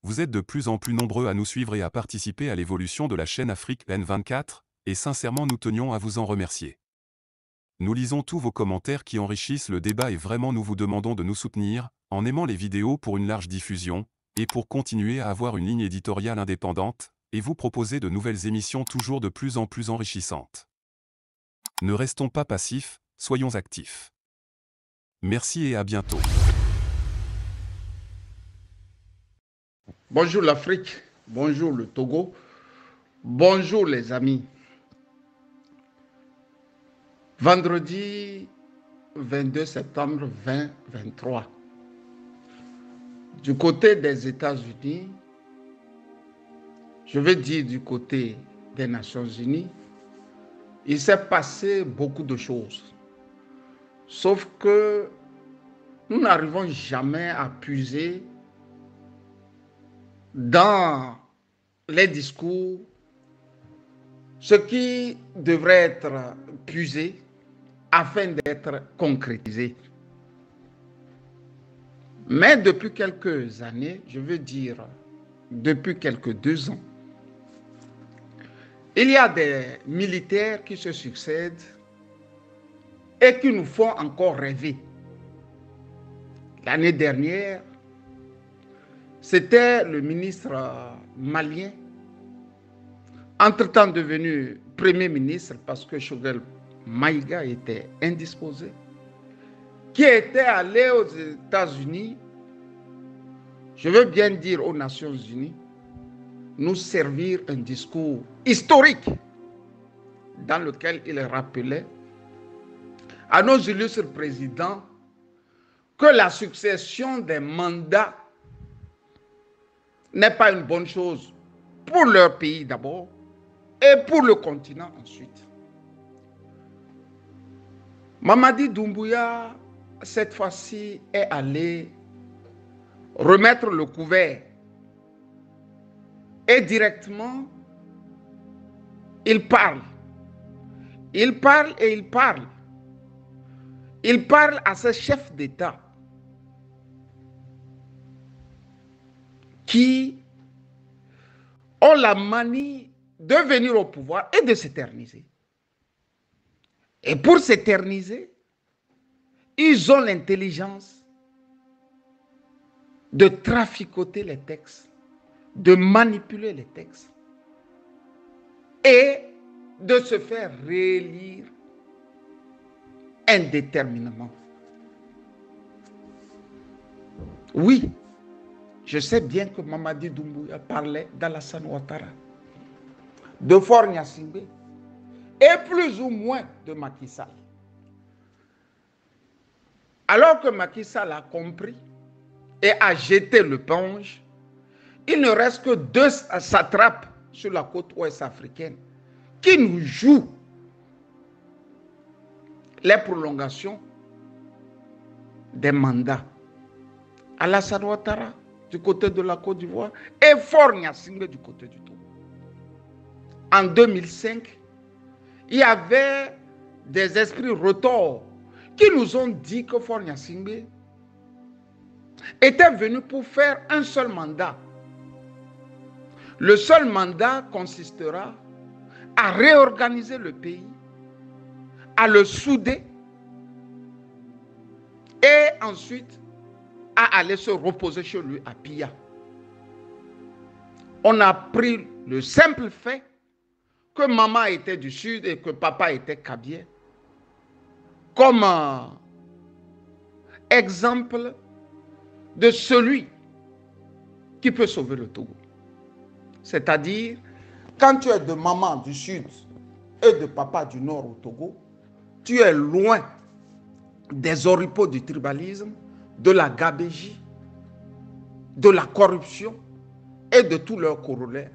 Vous êtes de plus en plus nombreux à nous suivre et à participer à l'évolution de la chaîne Afrique N24, et sincèrement nous tenions à vous en remercier. Nous lisons tous vos commentaires qui enrichissent le débat et vraiment nous vous demandons de nous soutenir, en aimant les vidéos pour une large diffusion, et pour continuer à avoir une ligne éditoriale indépendante, et vous proposer de nouvelles émissions toujours de plus en plus enrichissantes. Ne restons pas passifs, soyons actifs. Merci et à bientôt. Bonjour l'Afrique, bonjour le Togo, bonjour les amis. Vendredi 22 septembre 2023, du côté des États-Unis, je veux dire du côté des Nations Unies, il s'est passé beaucoup de choses. Sauf que nous n'arrivons jamais à puiser dans les discours ce qui devrait être puisé afin d'être concrétisé. Mais depuis quelques années, je veux dire depuis quelques 2 ans, il y a des militaires qui se succèdent et qui nous font encore rêver. L'année dernière, c'était le ministre malien, entre-temps devenu Premier ministre parce que Choguel Maïga était indisposé, qui était allé aux États-Unis, je veux bien dire aux Nations Unies, nous servir un discours historique dans lequel il rappelait à nos illustres présidents que la succession des mandats n'est pas une bonne chose pour leur pays d'abord et pour le continent ensuite. Mamadi Doumbouya, cette fois-ci, est allé remettre le couvert et directement, il parle. Il parle et il parle. Il parle à ce chef d'État qui ont la manie de venir au pouvoir et de s'éterniser. Et pour s'éterniser, ils ont l'intelligence de traficoter les textes, de manipuler les textes et de se faire réélire indéterminément. Oui, je sais bien que Mamadi Doumbouya parlait d'Alassane Ouattara, de Faure Gnassingbé et plus ou moins de Macky Sall. Alors que Macky Sall a compris et a jeté l'éponge, il ne reste que 2 satrapes sur la côte ouest africaine qui nous jouent les prolongations des mandats. Alassane Ouattara du côté de la Côte d'Ivoire et Faure Gnassingbé du côté du Togo. En 2005, il y avait des esprits retors qui nous ont dit que Faure Gnassingbé était venu pour faire un seul mandat. Le seul mandat consistera à réorganiser le pays, à le souder et ensuite à aller se reposer chez lui à Pia. On a pris le simple fait que maman était du sud et que papa était kabien comme exemple de celui qui peut sauver le Togo. C'est-à-dire, quand tu es de maman du sud et de papa du nord au Togo, tu es loin des oripeaux du tribalisme, de la gabégie, de la corruption et de tous leurs corollaires.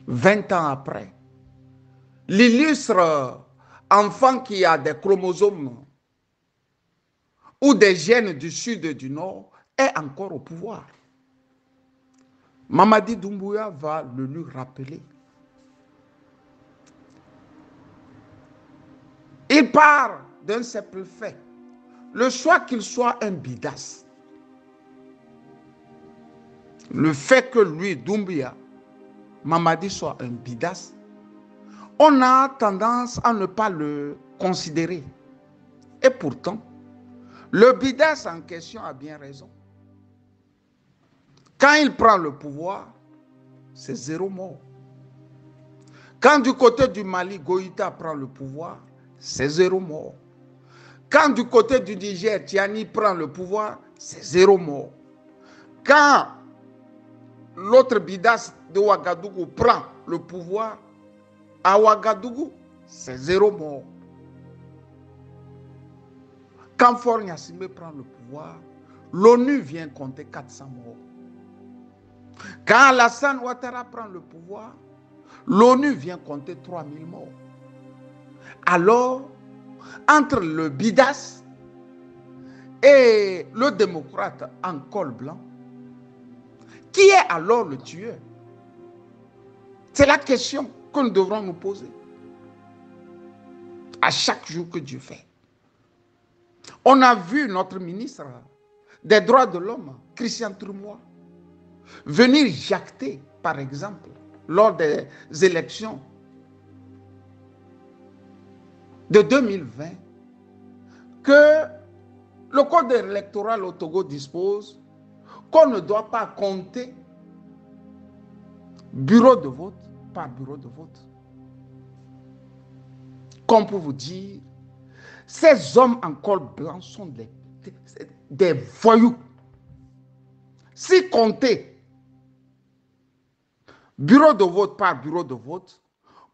20 ans après, l'illustre enfant qui a des chromosomes ou des gènes du sud et du nord est encore au pouvoir. Mamadi Doumbouya va le lui rappeler. Il part d'un simple fait. Le choix qu'il soit un bidas, le fait que lui, Doumbouya, Mamadi soit un bidas, on a tendance à ne pas le considérer. Et pourtant, le bidas en question a bien raison. Quand il prend le pouvoir, c'est 0 mort. Quand du côté du Mali, Goïta prend le pouvoir, c'est 0 mort. Quand du côté du Niger, Tiani prend le pouvoir, c'est 0 mort. Quand l'autre bidas de Ouagadougou prend le pouvoir, à Ouagadougou, c'est 0 mort. Quand Faure Gnassingbé prend le pouvoir, l'ONU vient compter 400 morts. Quand Alassane Ouattara prend le pouvoir, l'ONU vient compter 3000 morts. Alors, entre le bidas et le démocrate en col blanc, qui est alors le tueur? C'est la question que nous devrons nous poser à chaque jour que Dieu fait. On a vu notre ministre des droits de l'homme, Christian Troumois, venir jacter, par exemple, lors des élections de 2020, que le code électoral au Togo dispose qu'on ne doit pas compter bureau de vote par bureau de vote. Comme pour vous dire, ces hommes en col blanc sont des voyous. Si compter bureau de vote par bureau de vote,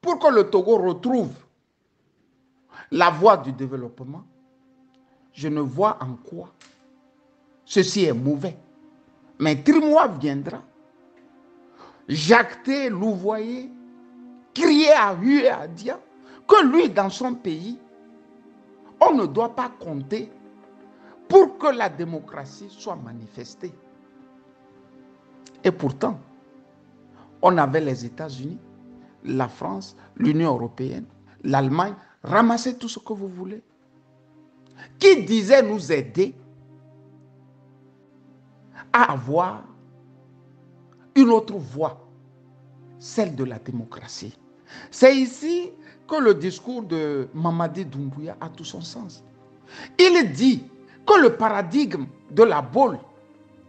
pour que le Togo retrouve la voie du développement, je ne vois en quoi ceci est mauvais. Mais Troumois viendra jacter, louvoyer, crier à Hu et à Dia que lui, dans son pays, on ne doit pas compter pour que la démocratie soit manifestée. Et pourtant, on avait les États-Unis, la France, l'Union européenne, l'Allemagne, ramassez tout ce que vous voulez, qui disait nous aider à avoir une autre voie, celle de la démocratie. C'est ici que le discours de Mamadi Doumbouya a tout son sens. Il dit que le paradigme de la boule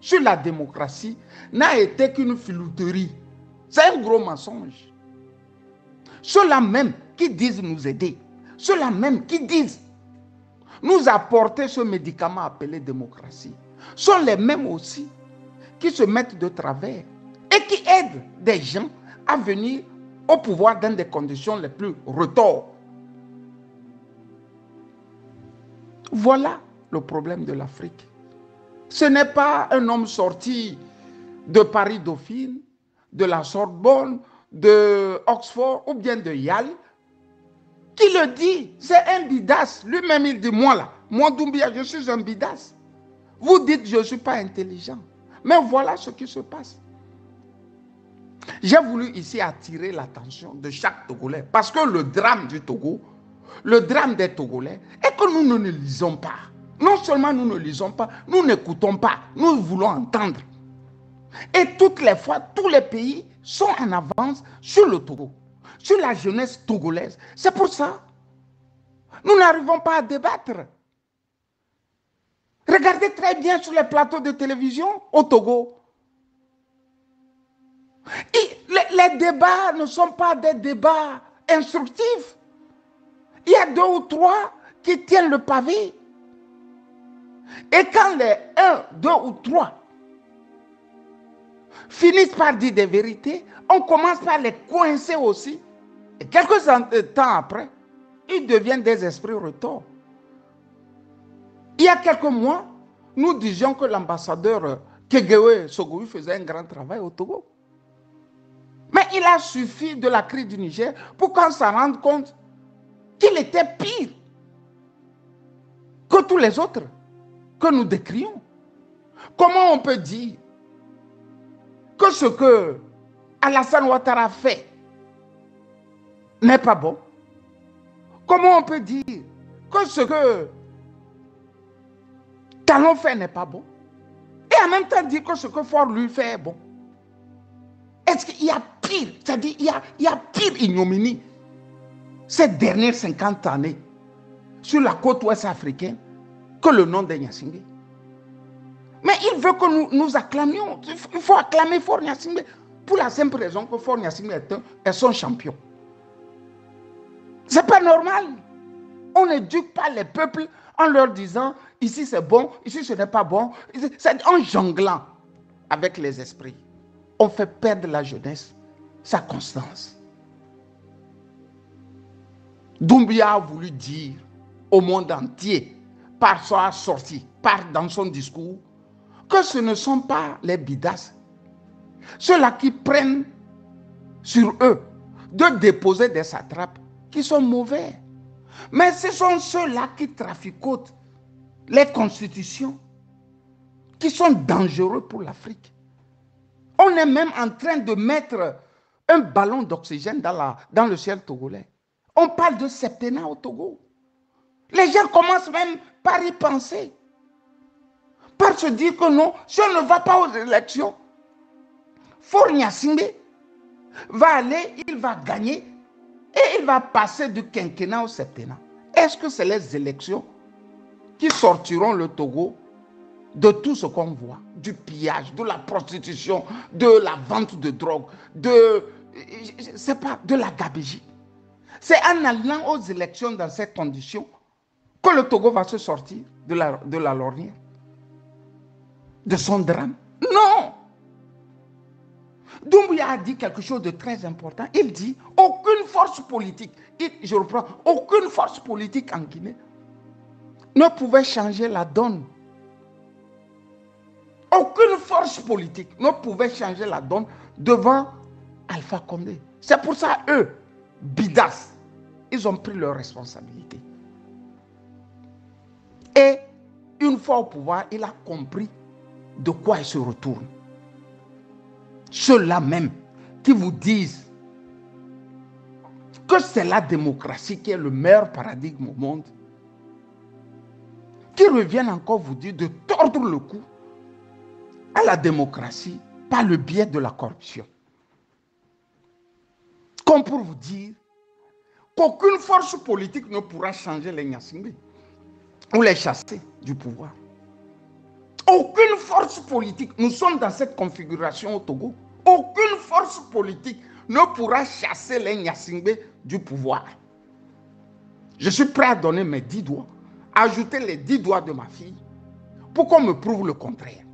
sur la démocratie n'a été qu'une filouterie. C'est un gros mensonge. Ceux-là même qui disent nous aider, ceux-là même qui disent nous apporter ce médicament appelé démocratie, sont les mêmes aussi qui se mettent de travers et qui aident des gens à venir au pouvoir dans des conditions les plus retors. Voilà le problème de l'Afrique. Ce n'est pas un homme sorti de Paris-Dauphine, de la Sorbonne, de Oxford ou bien de Yale qui le dit. C'est un bidas. Lui-même, il dit, moi là, moi Doumbouya, je suis un bidas. Vous dites, je ne suis pas intelligent. Mais voilà ce qui se passe. J'ai voulu ici attirer l'attention de chaque Togolais parce que le drame du Togo, le drame des Togolais est que nous ne lisons pas. Non seulement nous ne lisons pas, nous n'écoutons pas, nous voulons entendre. Et toutes les fois, tous les pays sont en avance sur le Togo, sur la jeunesse togolaise. C'est pour ça nous n'arrivons pas à débattre. Regardez très bien sur les plateaux de télévision au Togo. Et les débats ne sont pas des débats instructifs. Il y a 2 ou 3 qui tiennent le pavé. Et quand les 1, 2 ou 3 finissent par dire des vérités, on commence par les coincer aussi. Et quelques temps après, ils deviennent des esprits retors. Il y a quelques mois, nous disions que l'ambassadeur Kegewe Sogoui faisait un grand travail au Togo. Mais il a suffi de la crise du Niger pour qu'on s'en rende compte qu'il était pire que tous les autres que nous décrions. Comment on peut dire que ce que Alassane Ouattara fait n'est pas bon? Comment on peut dire que ce que Talon fait n'est pas bon? Et en même temps dire que ce que Faure lui fait est bon? Est-ce qu'il y a pire, c'est-à-dire il y a pire ignominie ces dernières 50 années sur la côte ouest africaine que le nom de Gnassingbé? Mais il veut que nous acclamions. Il faut acclamer Faure Gnassingbé pour la simple raison que Faure Gnassingbé est son champion. C'est pas normal. On n'éduque pas les peuples en leur disant ici c'est bon, ici ce n'est pas bon. C'est en jonglant avec les esprits. On fait perdre la jeunesse sa constance. Doumbouya a voulu dire au monde entier, par sa sortie, dans son discours, que ce ne sont pas les bidas, ceux-là qui prennent sur eux de déposer des satrapes qui sont mauvais. Mais ce sont ceux-là qui traficotent les constitutions qui sont dangereux pour l'Afrique. On est même en train de mettre un ballon d'oxygène dans le ciel togolais. On parle de septennat au Togo. Les gens commencent même par y penser. Par se dire que non, si on ne va pas aux élections, Faure Gnassingbé va aller, il va gagner et il va passer du quinquennat au septennat. Est-ce que c'est les élections qui sortiront le Togo de tout ce qu'on voit, du pillage, de la prostitution, de la vente de drogue, de la gabegie? C'est en allant aux élections dans ces conditions que le Togo va se sortir de la lorgnère, de son drame. Non! Doumbouya a dit quelque chose de très important. Il dit, aucune force politique, je reprends, aucune force politique en Guinée ne pouvait changer la donne. Aucune force politique ne pouvait changer la donne devant Alpha Condé. C'est pour ça, eux, bidas, ils ont pris leurs responsabilités. Et une fois au pouvoir, il a compris de quoi il se retourne. Ceux-là même qui vous disent que c'est la démocratie qui est le meilleur paradigme au monde, qui reviennent encore vous dire de tordre le cou à la démocratie par le biais de la corruption. Comme pour vous dire qu'aucune force politique ne pourra changer les Gnassingbé ou les chasser du pouvoir. Aucune force politique, nous sommes dans cette configuration au Togo, aucune force politique ne pourra chasser les Gnassingbé du pouvoir. Je suis prêt à donner mes 10 doigts, ajouter les 10 doigts de ma fille, pour qu'on me prouve le contraire.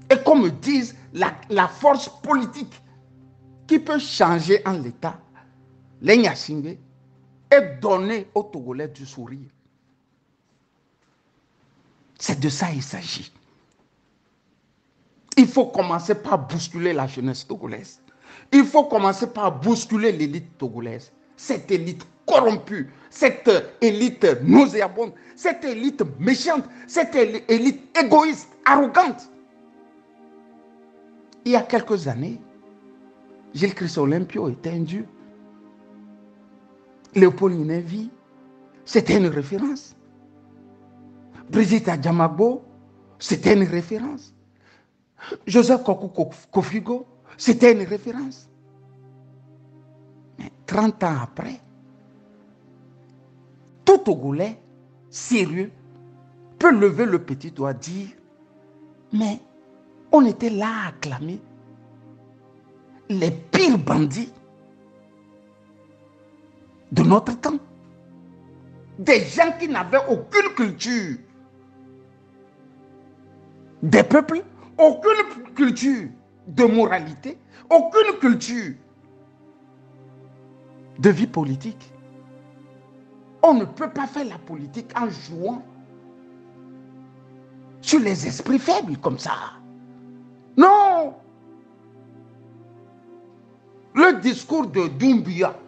Et qu'on me dise la force politique qui peut changer en l'État les Gnassingbé et donner aux Togolais du sourire. C'est de ça qu'il s'agit. Il faut commencer par bousculer la jeunesse togolaise. Il faut commencer par bousculer l'élite togolaise. Cette élite corrompue, cette élite nauséabonde, cette élite méchante, cette élite égoïste, arrogante. Il y a quelques années, Gilles Christ Olympio était un dieu. Léopold Ninevi, c'était une référence. Brigitte Adjamagbo, c'était une référence. Joseph Kokou Kofigo, c'était une référence. Mais 30 ans après, tout Togolais sérieux peut lever le petit doigt, dire, mais on était là à acclamer les pires bandits de notre temps. Des gens qui n'avaient aucune culture des peuples, aucune culture de moralité, aucune culture de vie politique. On ne peut pas faire la politique en jouant sur les esprits faibles comme ça. Non! Le discours de Doumbouya,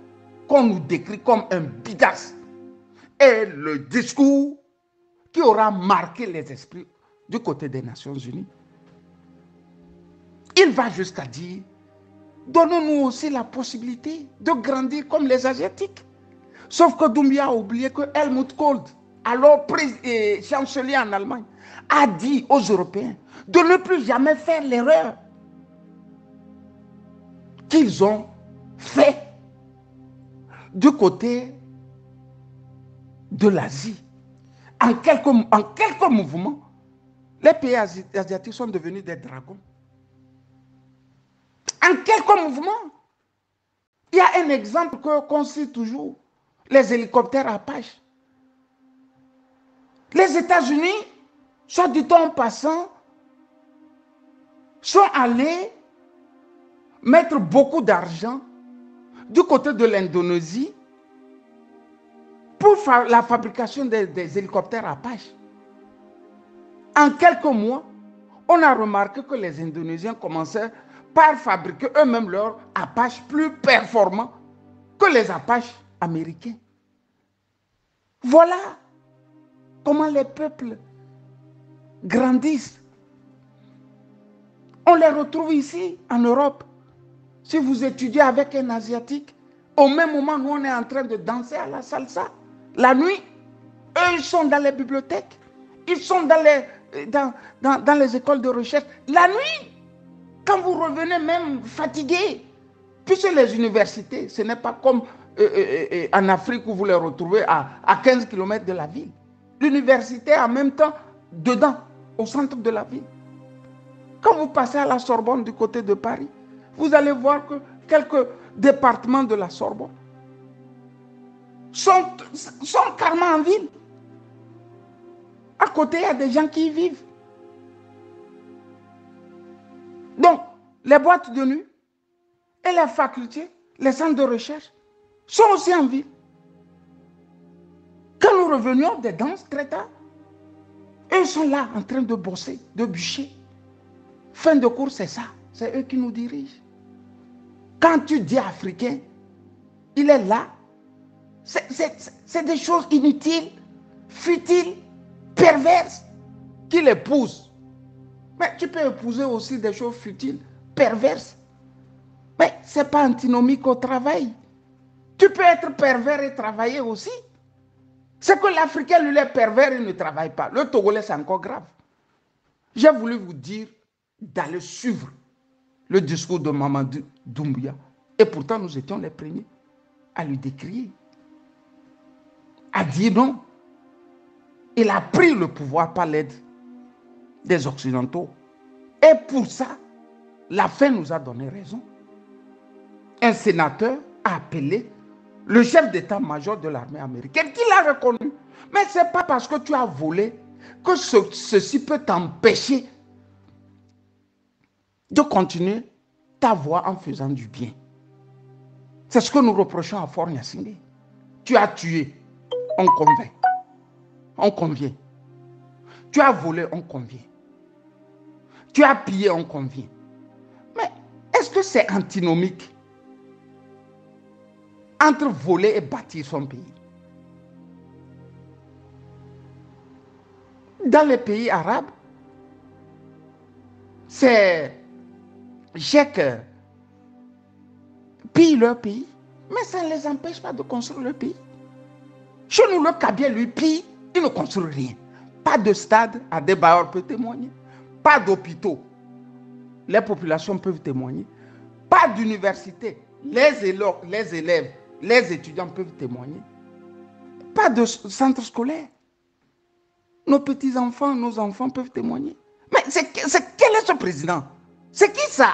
qu'on nous décrit comme un bidas, est le discours qui aura marqué les esprits du côté des Nations Unies. Il va jusqu'à dire, donnons-nous aussi la possibilité de grandir comme les Asiatiques. Sauf que Doumbouya a oublié que Helmut Kohl, alors chancelier en Allemagne, a dit aux Européens de ne plus jamais faire l'erreur qu'ils ont fait du côté de l'Asie. En quelques mouvements, les pays asiatiques sont devenus des dragons. En quelques mouvements. Il y a un exemple qu'on cite toujours, les hélicoptères Apache. Les États-Unis, soit dit en passant, sont allés mettre beaucoup d'argent du côté de l'Indonésie pour la fabrication des hélicoptères Apache. En quelques mois, on a remarqué que les Indonésiens commençaient par fabriquer eux-mêmes leurs Apaches plus performants que les Apaches américains. Voilà comment les peuples grandissent. On les retrouve ici, en Europe. Si vous étudiez avec un Asiatique, au même moment, nous, on est en train de danser à la salsa. La nuit, eux, ils sont dans les bibliothèques. Ils sont dans les écoles de recherche. La nuit, quand vous revenez même fatigué, puisque les universités, ce n'est pas comme en Afrique où vous les retrouvez à 15 km de la ville. L'université en même temps dedans, au centre de la ville. Quand vous passez à la Sorbonne du côté de Paris, vous allez voir que quelques départements de la Sorbonne sont carrément en ville. À côté, il y a des gens qui y vivent. Donc, les boîtes de nuit et les facultés, les centres de recherche, sont aussi en ville. Quand nous revenions des danses très tard, eux sont là en train de bosser, de bûcher. Fin de cours, c'est ça. C'est eux qui nous dirigent. Quand tu dis africain, il est là. C'est des choses inutiles, futiles, perverses qu'il épouse. Mais tu peux épouser aussi des choses futiles, perverses. Mais ce n'est pas antinomique au travail. Tu peux être pervers et travailler aussi. C'est que l'Africain, lui, est pervers et ne travaille pas. Le Togolais, c'est encore grave. J'ai voulu vous dire d'aller suivre le discours de Mamadou Doumbouya. Et pourtant, nous étions les premiers à lui décrier. À dire non. Il a pris le pouvoir par l'aide des Occidentaux. Et pour ça, la fin nous a donné raison. Un sénateur a appelé le chef d'état-major de l'armée américaine qui l'a reconnu. Mais ce n'est pas parce que tu as volé que ceci peut t'empêcher de continuer ta voie en faisant du bien. C'est ce que nous reprochons à Faure Gnassingbé. Tu as tué, on convainc. On convient. Tu as volé, on convient. Tu as pillé, on convient. Mais est-ce que c'est antinomique entre voler et bâtir son pays? Dans les pays arabes, c'est chaque pille leur pays, mais ça ne les empêche pas de construire le pays. Chez nous, le Kabyle, lui, pille, il ne construit rien. Pas de stade, Adebayor peut témoigner. Pas d'hôpitaux, les populations peuvent témoigner. Pas d'université, les élèves, les étudiants peuvent témoigner. Pas de centre scolaire. Nos petits-enfants, nos enfants peuvent témoigner. Mais quel est ce président? C'est qui ça?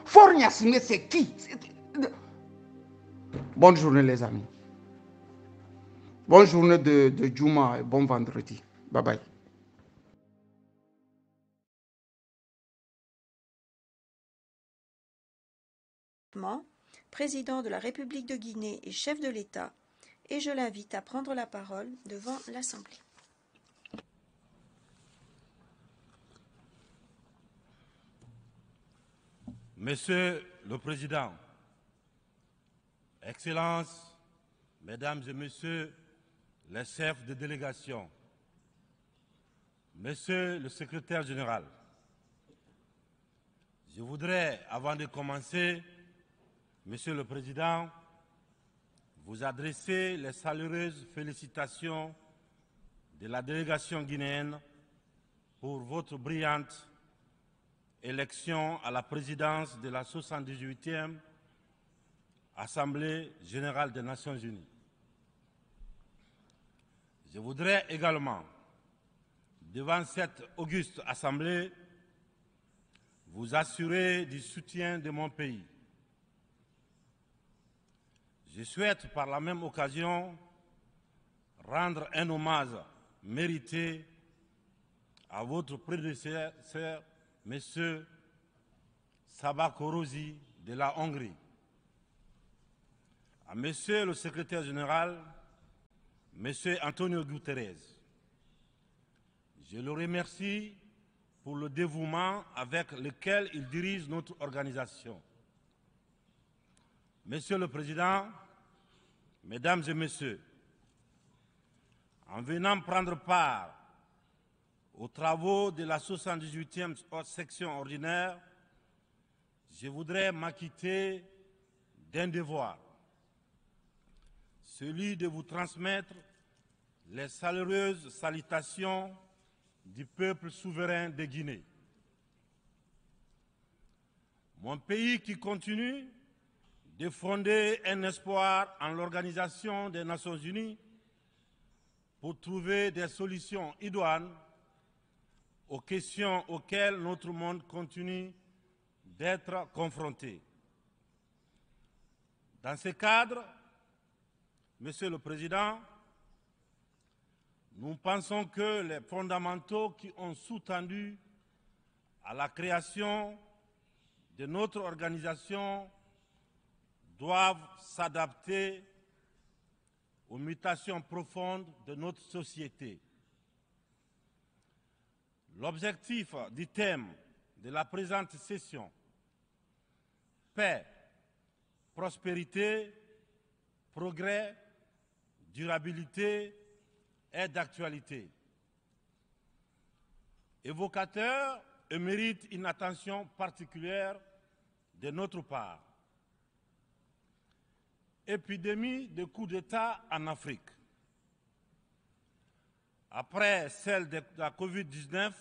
Faure Gnassingbé, c'est qui? Bonne journée les amis. Bonne journée de Juma et bon vendredi. Bye bye. Président de la République de Guinée et chef de l'État, et je l'invite à prendre la parole devant l'Assemblée. Monsieur le Président, Excellences, Mesdames et Messieurs les chefs de délégation, Monsieur le Secrétaire général, je voudrais, avant de commencer, Monsieur le Président, vous adresser les chaleureuses félicitations de la délégation guinéenne pour votre brillante élection à la présidence de la 78e Assemblée générale des Nations unies. Je voudrais également, devant cette auguste Assemblée, vous assurer du soutien de mon pays. Je souhaite par la même occasion rendre un hommage mérité à votre prédécesseur, M. Sabah Korosi de la Hongrie, à M. le secrétaire général, M. Antonio Guterres. Je le remercie pour le dévouement avec lequel il dirige notre organisation. Monsieur le Président, Mesdames et Messieurs, en venant prendre part aux travaux de la 78e section ordinaire, je voudrais m'acquitter d'un devoir, celui de vous transmettre les chaleureuses salutations du peuple souverain de Guinée. Mon pays qui continue de fonder un espoir en l'Organisation des Nations Unies pour trouver des solutions idoines aux questions auxquelles notre monde continue d'être confronté. Dans ce cadre, Monsieur le Président, nous pensons que les fondamentaux qui ont sous-tendu à la création de notre organisation doivent s'adapter aux mutations profondes de notre société. L'objectif du thème de la présente session, paix, prospérité, progrès, durabilité, est d'actualité, évocateur et mérite une attention particulière de notre part. Épidémie de coups d'État en Afrique. Après celle de la Covid-19,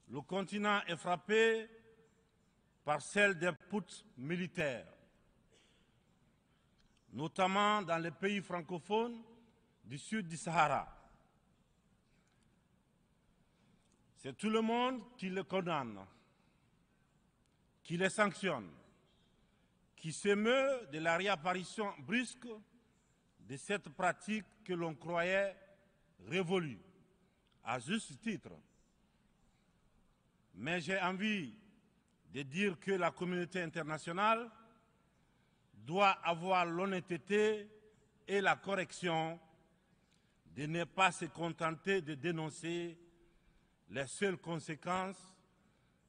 le continent est frappé par celle des putschs militaires, notamment dans les pays francophones du sud du Sahara. C'est tout le monde qui le condamne, qui les sanctionne, qui s'émeut de la réapparition brusque de cette pratique que l'on croyait révolue, à juste titre. Mais j'ai envie de dire que la communauté internationale doit avoir l'honnêteté et la correction de ne pas se contenter de dénoncer les seules conséquences,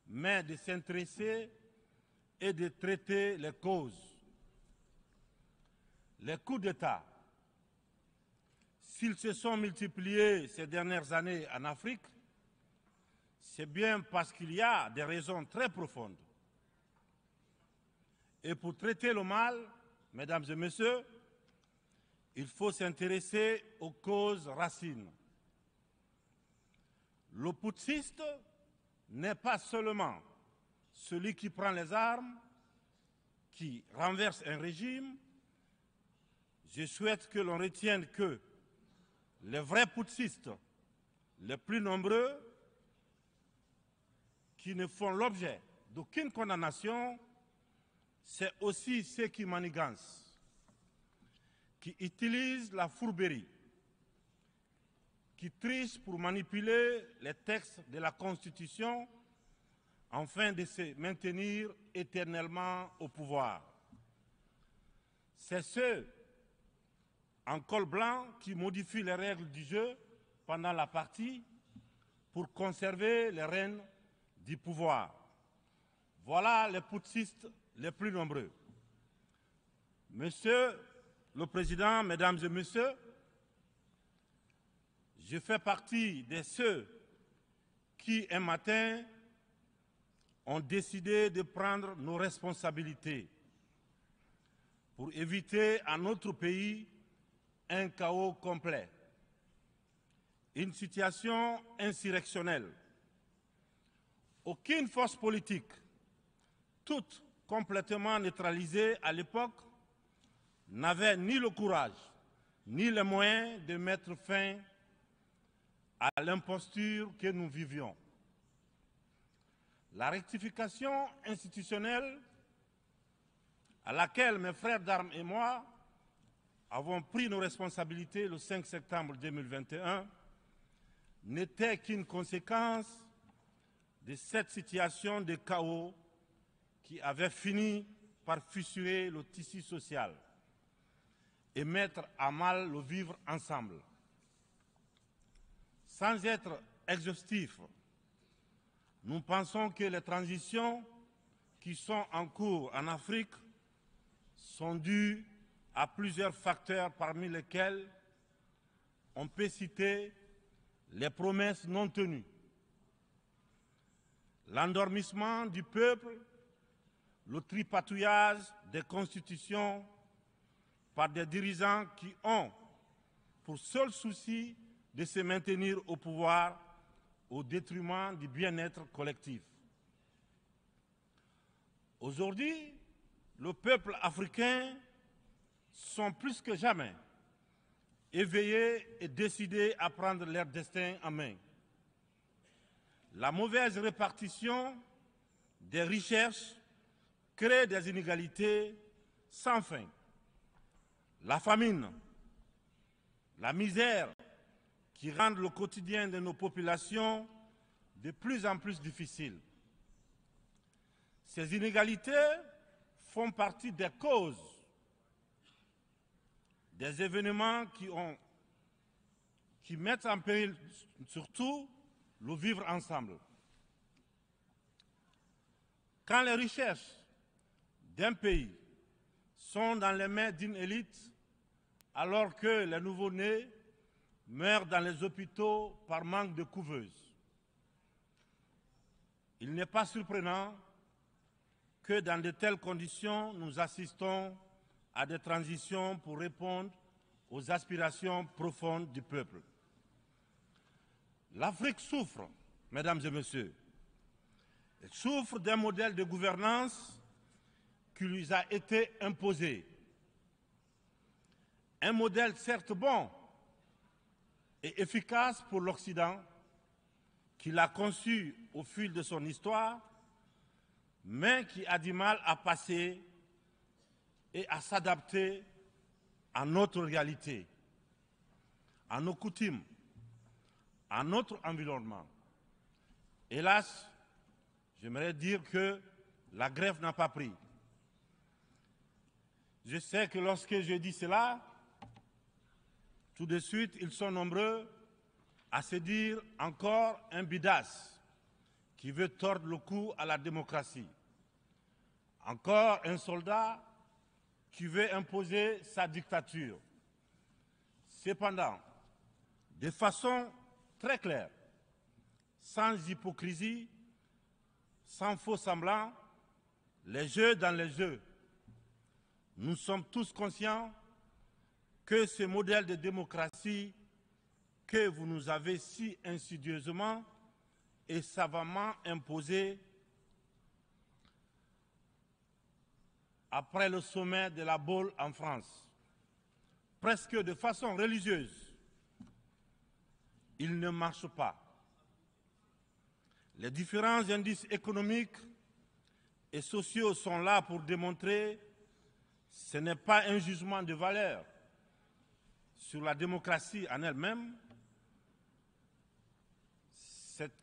mais de s'intéresser et de traiter les causes. Les coups d'État, s'ils se sont multipliés ces dernières années en Afrique, c'est bien parce qu'il y a des raisons très profondes. Et pour traiter le mal, mesdames et messieurs, il faut s'intéresser aux causes racines. Le putschiste n'est pas seulement celui qui prend les armes, qui renverse un régime. Je souhaite que l'on retienne que les vrais putschistes, les plus nombreux, qui ne font l'objet d'aucune condamnation, c'est aussi ceux qui manigancent, qui utilisent la fourberie, qui trichent pour manipuler les textes de la Constitution afin de se maintenir éternellement au pouvoir. C'est ceux en col blanc qui modifient les règles du jeu pendant la partie pour conserver les rênes du pouvoir. Voilà les putschistes les plus nombreux. Monsieur le Président, Mesdames et Messieurs, je fais partie de ceux qui, un matin, ont décidé de prendre nos responsabilités pour éviter à notre pays un chaos complet, une situation insurrectionnelle, Aucune force politique, toute complètement neutralisée à l'époque, n'avait ni le courage, ni les moyens de mettre fin à l'imposture que nous vivions. La rectification institutionnelle à laquelle mes frères d'armes et moi avons pris nos responsabilités le 5 septembre 2021 n'était qu'une conséquence de cette situation de chaos qui avait fini par fissurer le tissu social et mettre à mal le vivre ensemble. Sans être exhaustif, nous pensons que les transitions qui sont en cours en Afrique sont dues à plusieurs facteurs parmi lesquels on peut citer les promesses non tenues, l'endormissement du peuple, le tripatouillage des constitutions par des dirigeants qui ont pour seul souci de se maintenir au pouvoir au détriment du bien-être collectif. Aujourd'hui, le peuple africain sont plus que jamais éveillés et décidés à prendre leur destin en main. La mauvaise répartition des richesses crée des inégalités sans fin. La famine, la misère qui rendent le quotidien de nos populations de plus en plus difficile. Ces inégalités font partie des causes des événements qui mettent en péril surtout le vivre ensemble. Quand les richesses d'un pays sont dans les mains d'une élite, alors que les nouveau-nés meurent dans les hôpitaux par manque de couveuses, il n'est pas surprenant que dans de telles conditions, nous assistons à des transitions pour répondre aux aspirations profondes du peuple. L'Afrique souffre, mesdames et messieurs, elle souffre d'un modèle de gouvernance qui lui a été imposé. Un modèle certes bon et efficace pour l'Occident, qu'il a conçu au fil de son histoire, mais qui a du mal à passer et à s'adapter à notre réalité, à nos coutumes, à notre environnement. Hélas, j'aimerais dire que la grève n'a pas pris. Je sais que lorsque je dis cela, tout de suite, ils sont nombreux à se dire encore un bidas qui veut tordre le cou à la démocratie. Encore un soldat qui veut imposer sa dictature. Cependant, de façon très claire, sans hypocrisie, sans faux semblant, les jeux dans les jeux, nous sommes tous conscients que ce modèle de démocratie que vous nous avez si insidieusement et savamment imposé après le sommet de la Baule en France, presque de façon religieuse, il ne marche pas. Les différents indices économiques et sociaux sont là pour démontrer que ce n'est pas un jugement de valeur sur la démocratie en elle-même.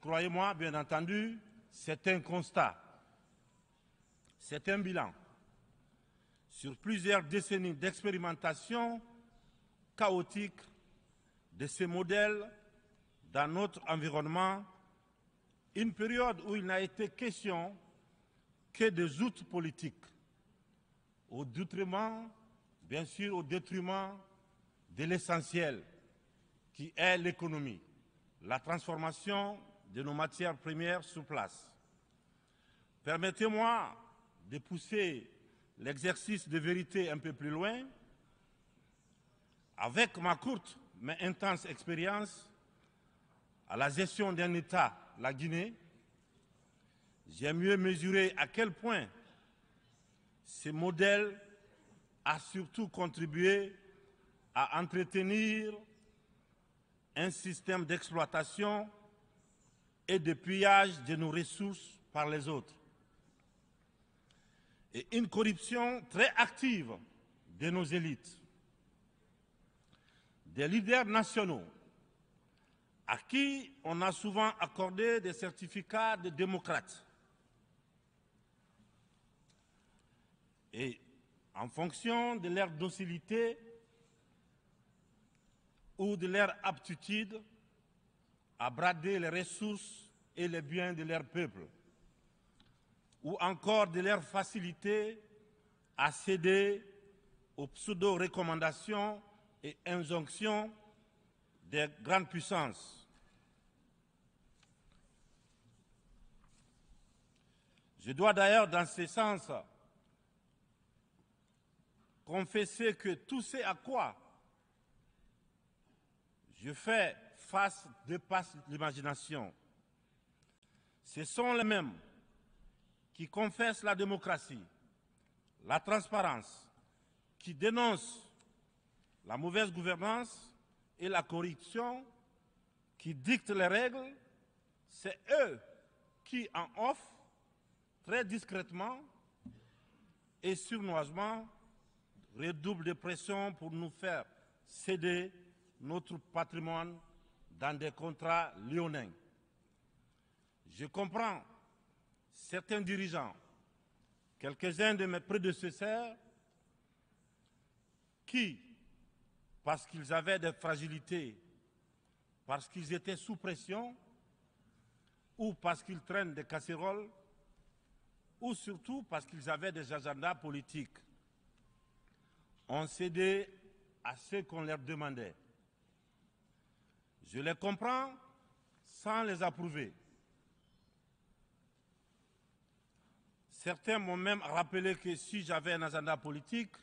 Croyez-moi, bien entendu, c'est un constat, c'est un bilan. Sur plusieurs décennies d'expérimentation chaotique de ces modèles dans notre environnement, une période où il n'a été question que des outils politiques, au détriment, bien sûr, au détriment de l'essentiel qui est l'économie, la transformation de nos matières premières sur place. Permettez-moi de pousser l'exercice de vérité un peu plus loin. Avec ma courte mais intense expérience à la gestion d'un État, la Guinée, j'ai mieux mesuré à quel point ce modèle a surtout contribué à entretenir un système d'exploitation et de pillage de nos ressources par les autres, et une corruption très active de nos élites, des leaders nationaux à qui on a souvent accordé des certificats de démocrates. Et en fonction de leur docilité ou de leur aptitude à brader les ressources et les biens de leur peuple, ou encore de leur facilité à céder aux pseudo-recommandations et injonctions des grandes puissances. Je dois d'ailleurs, dans ce sens, confesser que tout ce à quoi je fais face dépasse l'imagination. Ce sont les mêmes qui confessent la démocratie, la transparence, qui dénoncent la mauvaise gouvernance et la corruption, qui dictent les règles. C'est eux qui en offrent très discrètement et sournoisement redoublent de pression pour nous faire céder notre patrimoine dans des contrats léonins. Je comprends certains dirigeants, quelques-uns de mes prédécesseurs, qui, parce qu'ils avaient des fragilités, parce qu'ils étaient sous pression, ou parce qu'ils traînent des casseroles, ou surtout parce qu'ils avaient des agendas politiques, ont cédé à ce qu'on leur demandait. Je les comprends sans les approuver. Certains m'ont même rappelé que si j'avais un agenda politique,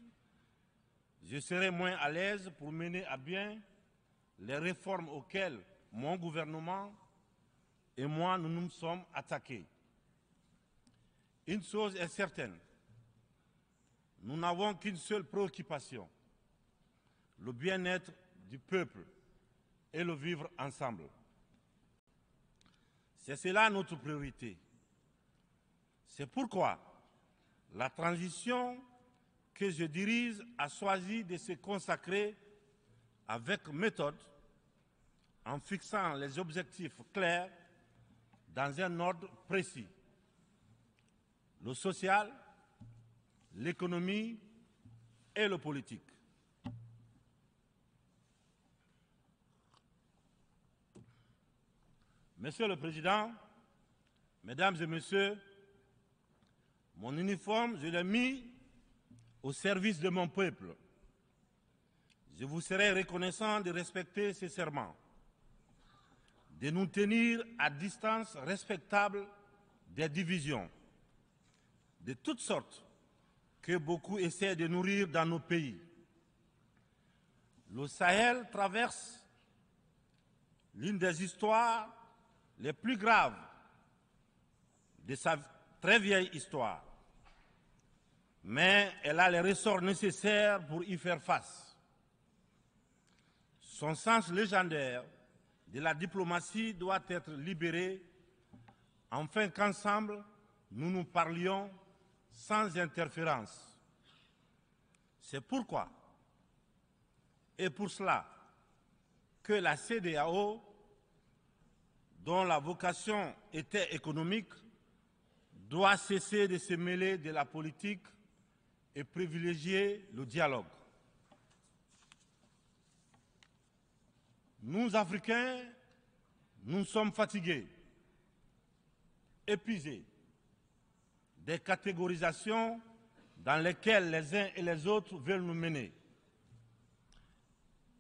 je serais moins à l'aise pour mener à bien les réformes auxquelles mon gouvernement et moi nous nous sommes attaqués. Une chose est certaine, nous n'avons qu'une seule préoccupation, le bien-être du peuple et le vivre ensemble. C'est cela notre priorité. C'est pourquoi la transition que je dirige a choisi de se consacrer avec méthode en fixant les objectifs clairs dans un ordre précis. Le social, l'économie et le politique. Monsieur le Président, Mesdames et Messieurs, mon uniforme, je l'ai mis au service de mon peuple. Je vous serai reconnaissant de respecter ces serments, de nous tenir à distance respectable des divisions, de toutes sortes que beaucoup essaient de nourrir dans nos pays. Le Sahel traverse l'une des histoires les plus graves de sa très vieille histoire, mais elle a les ressorts nécessaires pour y faire face. Son sens légendaire de la diplomatie doit être libéré afin qu'ensemble, nous nous parlions sans interférence. C'est pourquoi, et pour cela, que la CEDEAO, dont la vocation était économique, doit cesser de se mêler de la politique et privilégier le dialogue. Nous, Africains, nous sommes fatigués, épuisés des catégorisations dans lesquelles les uns et les autres veulent nous mener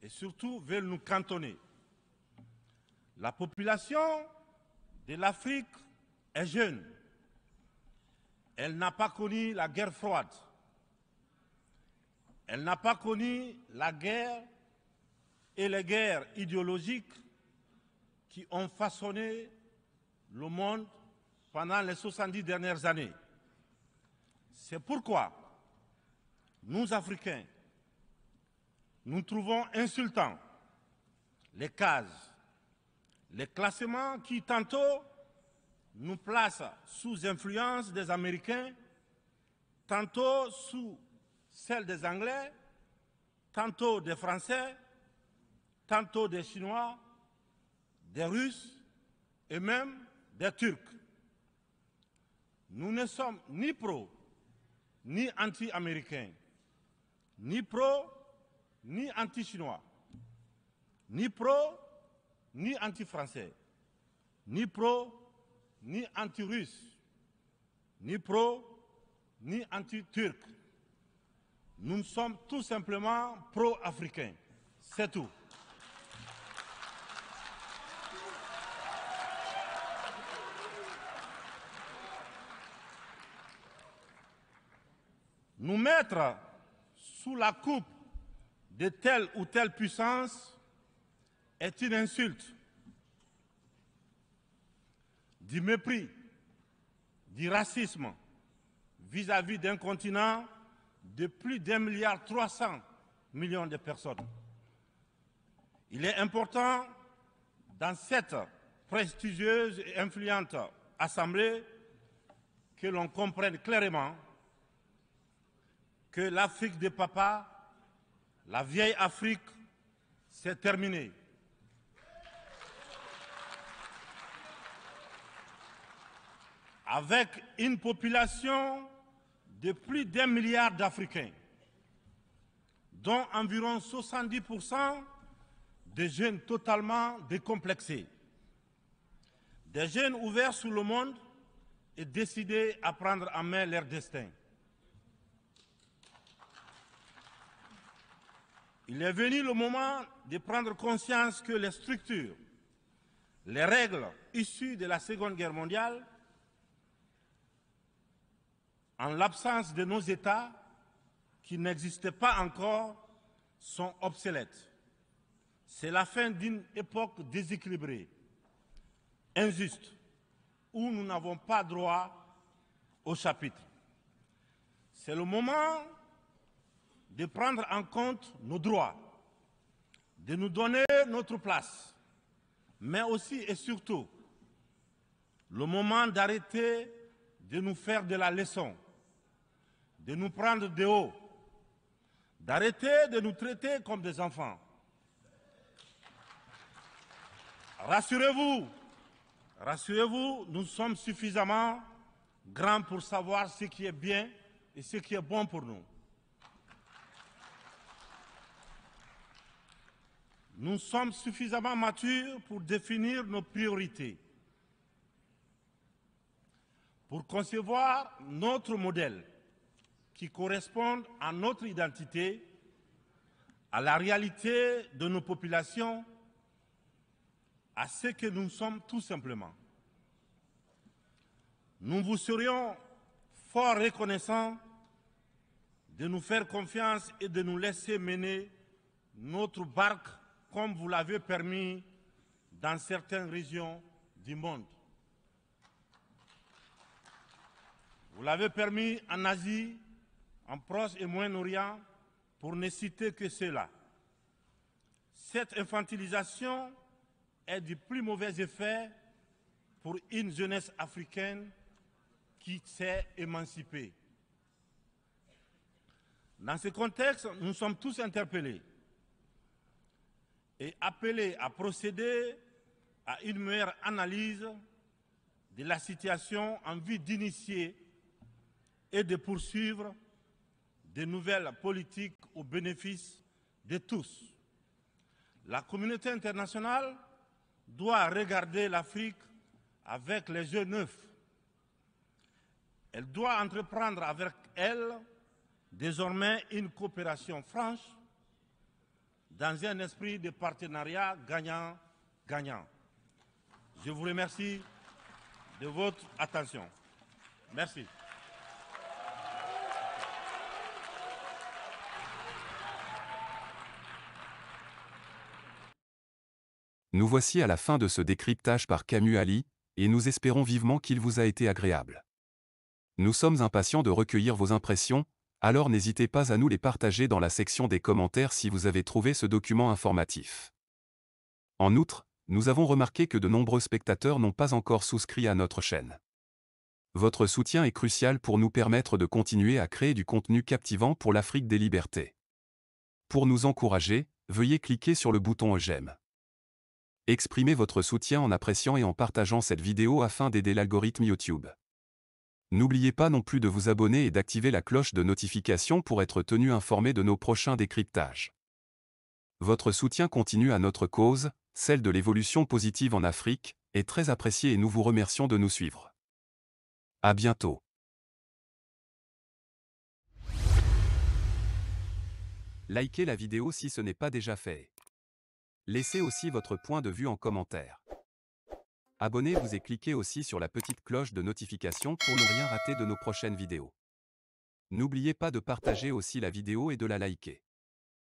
et surtout veulent nous cantonner. La population de l'Afrique est jeune. Elle n'a pas connu la guerre froide. Elle n'a pas connu la guerre et les guerres idéologiques qui ont façonné le monde pendant les 70 dernières années. C'est pourquoi nous, Africains, nous trouvons insultants les cases, les classements qui tantôt nous placent sous influence des Américains, tantôt sous celle des Anglais, tantôt des Français, tantôt des Chinois, des Russes et même des Turcs. Nous ne sommes ni pro, ni anti-américains, ni pro, ni anti-chinois, ni pro, ni anti-français, ni pro, ni anti-russe, ni pro, ni anti-turc. Nous sommes tout simplement pro-africains. C'est tout. Nous mettre sous la coupe de telle ou telle puissance est une insulte, du mépris, du racisme vis-à-vis d'un continent de plus d'1,3 milliard de personnes. Il est important, dans cette prestigieuse et influente assemblée, que l'on comprenne clairement que l'Afrique des papas, la vieille Afrique, c'est terminé. Avec une population de plus d'1 milliard d'Africains, dont environ 70% de jeunes totalement décomplexés, des jeunes ouverts sur le monde et décidés à prendre en main leur destin. Il est venu le moment de prendre conscience que les structures, les règles issues de la Seconde Guerre mondiale, en l'absence de nos États, qui n'existaient pas encore, sont obsolètes. C'est la fin d'une époque déséquilibrée, injuste, où nous n'avons pas droit au chapitre. C'est le moment de prendre en compte nos droits, de nous donner notre place, mais aussi et surtout le moment d'arrêter de nous faire de la leçon, de nous prendre de haut, d'arrêter de nous traiter comme des enfants. Rassurez-vous, rassurez-vous, nous sommes suffisamment grands pour savoir ce qui est bien et ce qui est bon pour nous. Nous sommes suffisamment matures pour définir nos priorités, pour concevoir notre modèle qui corresponde à notre identité, à la réalité de nos populations, à ce que nous sommes tout simplement. Nous vous serions fort reconnaissants de nous faire confiance et de nous laisser mener notre barque comme vous l'avez permis dans certaines régions du monde. Vous l'avez permis en Asie, en Proche et Moyen-Orient, pour ne citer que cela. Cette infantilisation est du plus mauvais effet pour une jeunesse africaine qui s'est émancipée. Dans ce contexte, nous sommes tous interpellés et appelés à procéder à une meilleure analyse de la situation en vue d'initier et de poursuivre de nouvelles politiques au bénéfice de tous. La communauté internationale doit regarder l'Afrique avec les yeux neufs. Elle doit entreprendre avec elle désormais une coopération franche dans un esprit de partenariat gagnant-gagnant. Je vous remercie de votre attention. Merci. Nous voici à la fin de ce décryptage par Camus Ali, et nous espérons vivement qu'il vous a été agréable. Nous sommes impatients de recueillir vos impressions, alors n'hésitez pas à nous les partager dans la section des commentaires si vous avez trouvé ce document informatif. En outre, nous avons remarqué que de nombreux spectateurs n'ont pas encore souscrit à notre chaîne. Votre soutien est crucial pour nous permettre de continuer à créer du contenu captivant pour l'Afrique des libertés. Pour nous encourager, veuillez cliquer sur le bouton j'aime. Exprimez votre soutien en appréciant et en partageant cette vidéo afin d'aider l'algorithme YouTube. N'oubliez pas non plus de vous abonner et d'activer la cloche de notification pour être tenu informé de nos prochains décryptages. Votre soutien continu à notre cause, celle de l'évolution positive en Afrique, est très apprécié et nous vous remercions de nous suivre. À bientôt. Likez la vidéo si ce n'est pas déjà fait. Laissez aussi votre point de vue en commentaire. Abonnez-vous et cliquez aussi sur la petite cloche de notification pour ne rien rater de nos prochaines vidéos. N'oubliez pas de partager aussi la vidéo et de la liker.